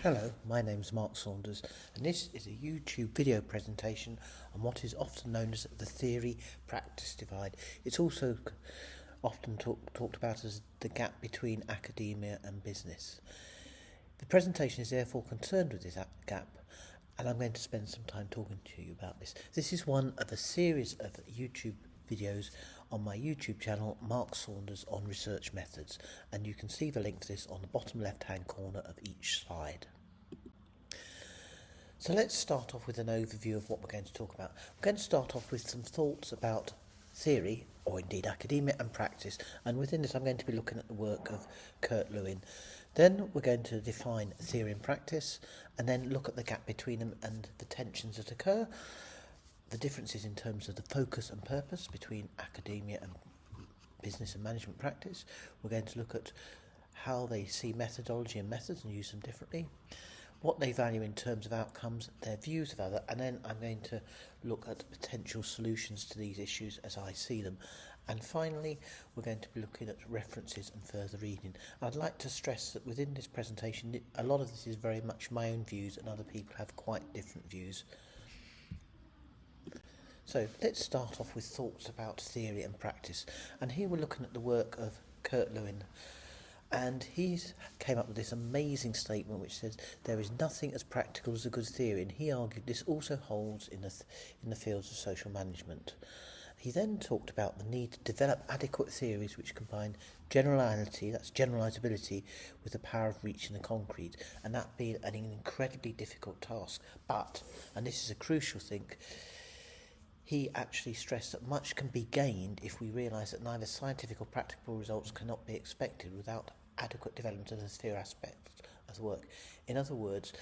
Hello, my name's Mark Saunders, and this is a YouTube video presentation on what is often known as the theory-practice divide. It's also often talked about as the gap between academia and business. The presentation is therefore concerned with this gap, and I'm going to spend some time talking to you about this. This is one of a series of YouTube videos on my YouTube channel, Mark Saunders on Research Methods, and you can see the link to this on the bottom left-hand corner of each slide. So let's start off with an overview of what we're going to talk about. We're going to start off with some thoughts about theory, or indeed academia, and practice, and within this I'm going to be looking at the work of Kurt Lewin. Then we're going to define theory and practice, and then look at the gap between them and the tensions that occur, the differences in terms of the focus and purpose between academia and business and management practice. We're going to look at how they see methodology and methods and use them differently, what they value in terms of outcomes, their views of other, and then I'm going to look at potential solutions to these issues as I see them. And finally, we're going to be looking at references and further reading. I'd like to stress that within this presentation, a lot of this is very much my own views, and other people have quite different views. So let's start off with thoughts about theory and practice. And here we're looking at the work of Kurt Lewin. And he came up with this amazing statement which says, there is nothing as practical as a good theory. And he argued this also holds in the fields of social management. He then talked about the need to develop adequate theories which combine generality, that's generalizability, with the power of reaching the concrete. And that being an incredibly difficult task. But, and this is a crucial thing, he actually stressed that much can be gained if we realise that neither scientific or practical results cannot be expected without adequate development of the theory aspect of the work. In other words,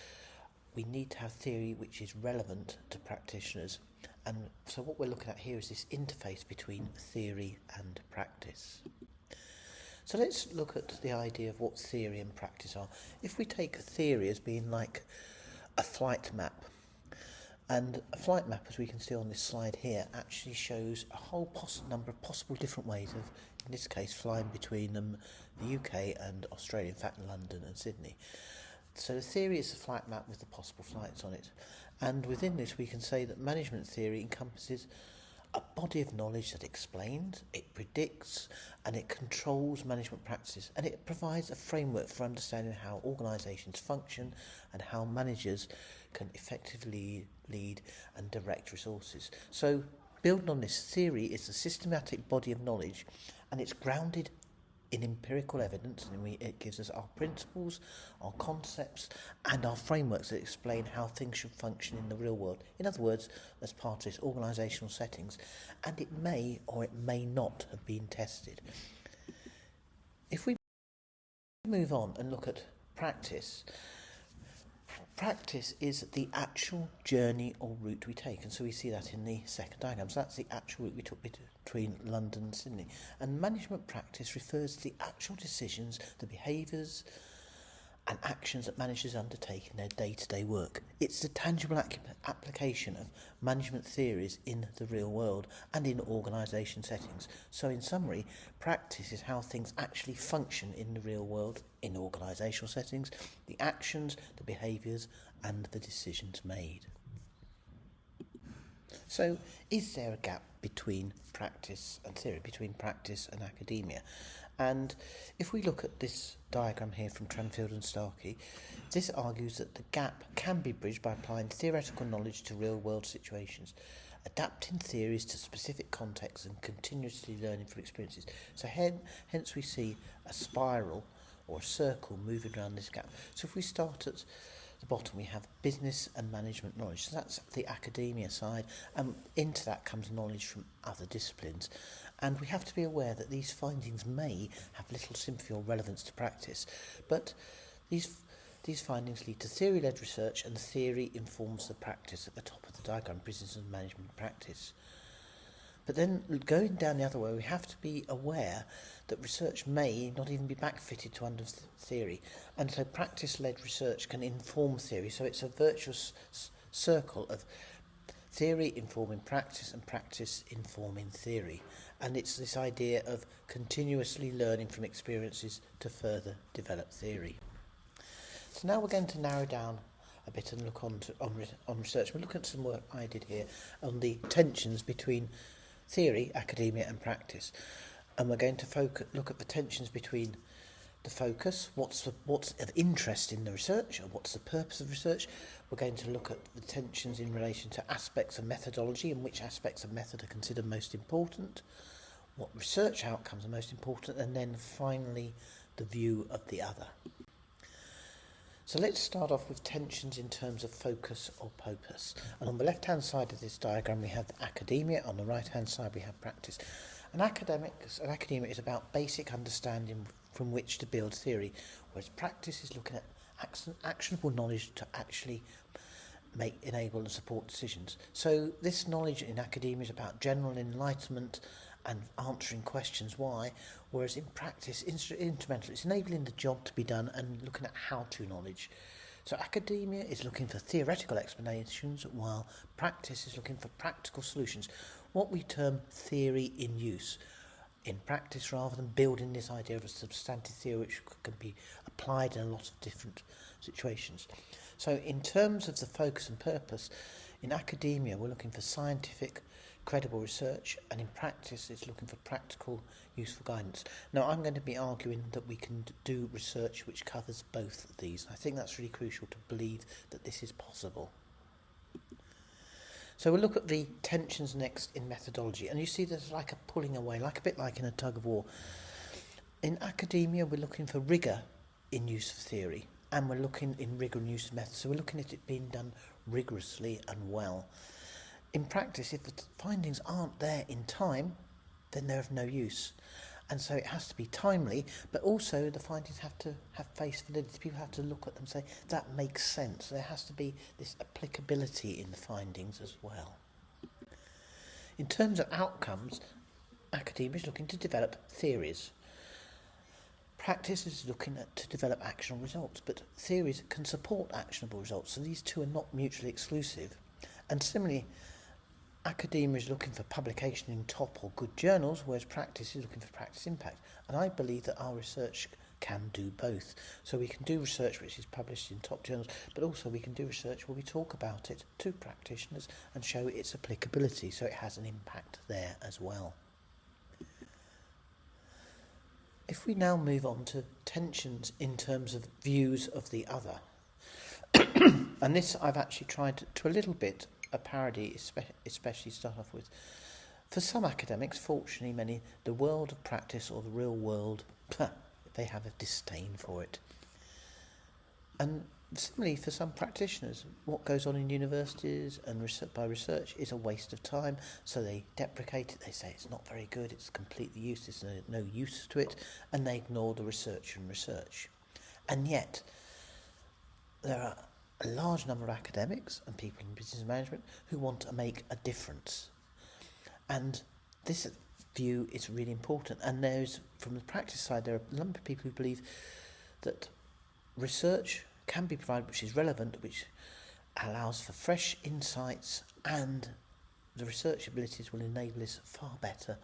we need to have theory which is relevant to practitioners. And so what we're looking at here is this interface between theory and practice. So let's look at the idea of what theory and practice are. If we take theory as being like a flight map, and a flight map, as we can see on this slide here, actually shows a whole number of possible different ways of, in this case, flying between the UK and Australia, in fact London and Sydney. So the theory is a flight map with the possible flights on it. And within this we can say that management theory encompasses a body of knowledge that explains, it predicts, and it controls management practices, and it provides a framework for understanding how organisations function and how managers can effectively lead and direct resources. So, building on this, theory is a systematic body of knowledge, and it's grounded in empirical evidence, and it gives us our principles, our concepts, and our frameworks that explain how things should function in the real world. In other words, as part of this organisational settings, and it may or it may not have been tested. If we move on and look at practice, practice is the actual journey or route we take, and so we see that in the second diagram. So that's the actual route we took between London and Sydney. And management practice refers to the actual decisions, the behaviours and actions that managers undertake in their day-to-day work. It's the tangible application of management theories in the real world and in organisation settings. So in summary, practice is how things actually function in the real world, in organisational settings, the actions, the behaviours and the decisions made. So is there a gap between practice and theory, between practice and academia? And if we look at this diagram here from Tranfield and Starkey, this argues that the gap can be bridged by applying theoretical knowledge to real-world situations, adapting theories to specific contexts and continuously learning from experiences. So hence we see a spiral or a circle moving around this gap. So if we start at the bottom, we have business and management knowledge. So that's the academia side, and into that comes knowledge from other disciplines. And we have to be aware that these findings may have little sympathy or relevance to practice, but these findings lead to theory-led research, and the theory informs the practice at the top of the diagram, business and management practice. But then going down the other way, we have to be aware that research may not even be backfitted to under theory, and so practice-led research can inform theory. So it's a virtuous circle of theory informing practice and practice informing theory. And it's this idea of continuously learning from experiences to further develop theory. So now we're going to narrow down a bit and look on research. We'll look at some work I did here on the tensions between theory, academia and practice. And we're going to look at the tensions between the focus, what's of interest in the research, or what's the purpose of research. We're going to look at the tensions in relation to aspects of methodology and which aspects of method are considered most important, what research outcomes are most important, and then finally the view of the other. So let's start off with tensions in terms of focus or purpose. And on the left-hand side of this diagram we have academia, on the right-hand side we have practice. And academia is about basic understanding from which to build theory, whereas practice is looking at actionable knowledge to actually enable and support decisions. So this knowledge in academia is about general enlightenment and answering questions why, whereas in practice, instrumental, it's enabling the job to be done and looking at how-to knowledge. So academia is looking for theoretical explanations, while practice is looking for practical solutions, what we term theory in use. In practice, rather than building this idea of a substantive theory which can be applied in a lot of different situations. So in terms of the focus and purpose, in academia we're looking for scientific, credible research, and in practice it's looking for practical, useful guidance. Now I'm going to be arguing that we can do research which covers both of these. I think that's really crucial to believe that this is possible. So we'll look at the tensions next in methodology, and you see there's like a pulling away, like a bit like in a tug of war. In academia we're looking for rigour in use of theory, and we're looking in rigour and use of method, so we're looking at it being done rigorously and well. In practice, if the findings aren't there in time, then they're of no use. And so it has to be timely, but also the findings have to have face validity. People have to look at them and say, that makes sense. There has to be this applicability in the findings as well. In terms of outcomes, academia is looking to develop theories. Practice is looking to develop actionable results, but theories can support actionable results, so these two are not mutually exclusive. And similarly, academia is looking for publication in top or good journals, whereas practice is looking for practice impact. And I believe that our research can do both. So we can do research which is published in top journals, but also we can do research where we talk about it to practitioners and show its applicability, so it has an impact there as well. If we now move on to tensions in terms of views of the other, and this I've actually tried to a little bit a parody, especially start off with. For some academics, fortunately many, the world of practice or the real world, they have a disdain for it. And similarly for some practitioners, what goes on in universities and by research is a waste of time, so they deprecate it, they say it's not very good, it's completely useless, there's no use to it, and they ignore the research and research. And yet, there are a large number of academics and people in business management who want to make a difference. And this view is really important. And there's, from the practice side, there are a number of people who believe that research can be provided which is relevant, which allows for fresh insights, and the research abilities will enable this far better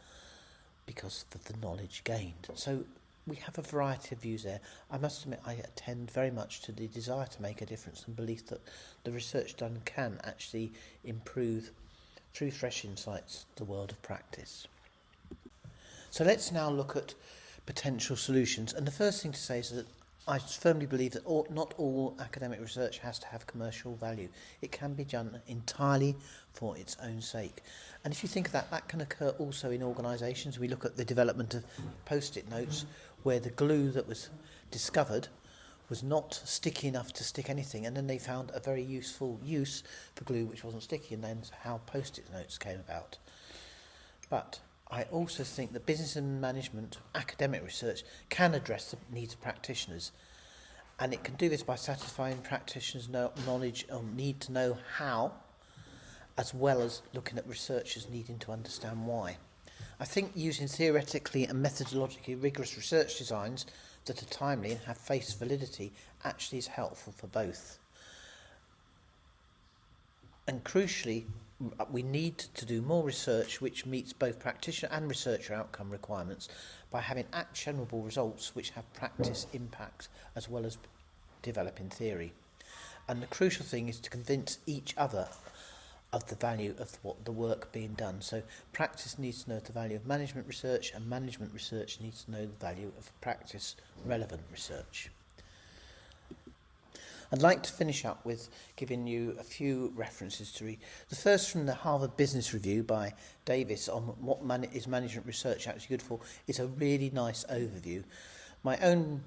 because of the knowledge gained. So we have a variety of views there. I must admit I attend very much to the desire to make a difference and belief that the research done can actually improve, through fresh insights, the world of practice. So let's now look at potential solutions. And the first thing to say is that I firmly believe that not all academic research has to have commercial value. It can be done entirely for its own sake. And if you think of that, that can occur also in organisations. We look at the development of post-it notes, where the glue that was discovered was not sticky enough to stick anything, and then they found a very useful use for glue which wasn't sticky, and then how post-it notes came about. But I also think that business and management, academic research, can address the needs of practitioners, and it can do this by satisfying practitioners' knowledge or need to know how, as well as looking at researchers needing to understand why. I think using theoretically and methodologically rigorous research designs that are timely and have face validity actually is helpful for both. And crucially, we need to do more research which meets both practitioner and researcher outcome requirements by having actionable results which have practice impact as well as developing theory. And the crucial thing is to convince each other of the value of what the work being done. So practice needs to know the value of management research, and management research needs to know the value of practice relevant research. I'd like to finish up with giving you a few references to read. The first from the Harvard Business Review by Davis on what is management research actually good for. It's a really nice overview. My own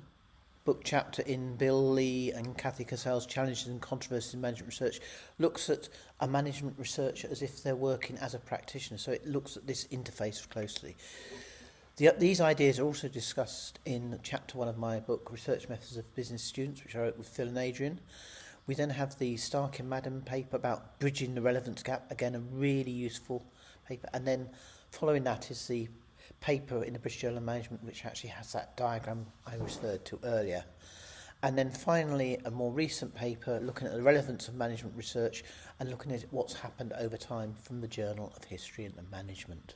book chapter in Bill Lee and Kathy Cassell's Challenges and Controversies in Management Research looks at a management researcher as if they're working as a practitioner. So it looks at this interface closely. These ideas are also discussed in chapter 1 of my book, Research Methods of Business Students, which I wrote with Phil and Adrian. We then have the Stark and Madden paper about bridging the relevance gap, again a really useful paper. And then following that is the paper in the British Journal of Management, which actually has that diagram I referred to earlier. And then finally, a more recent paper looking at the relevance of management research and looking at what's happened over time from the Journal of History and Management.